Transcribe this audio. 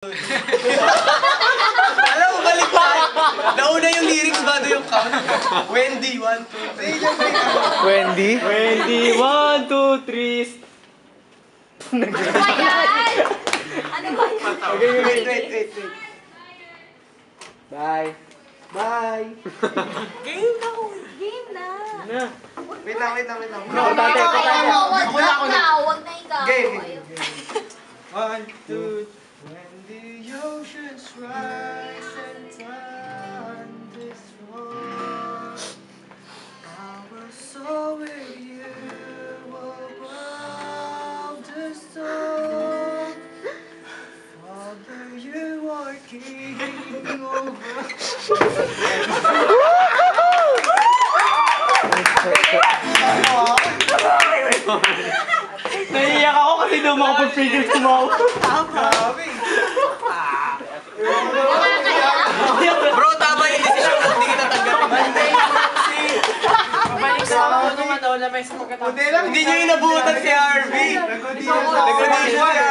Alam mo, baliktad. Nauna yung lyrics bago yung count. Wendy, 1, 2, 3. Wendy? Wendy, 1, 2, 3. Ano ba yan? Ano ba yan? Okay, wait. Bye. Bye. Game na ko. Game na. Na. Wait lang. No, dati, Wag na ikaw. Game. Ayun. 1, 2, when the oceans rise and thunders roar, I was so with you above the storm. Father, you are king over. Naiiyak ako kasi daw makapag-figure tumawa. Grabe. Nakakaya. Bro, tama yung desisyon mo. Hindi kita tanggapin. Babalik sa ako nung ano, lamay sa pagkatapos. Hindi nyo inabutan si Harvey. Nag-audition siya.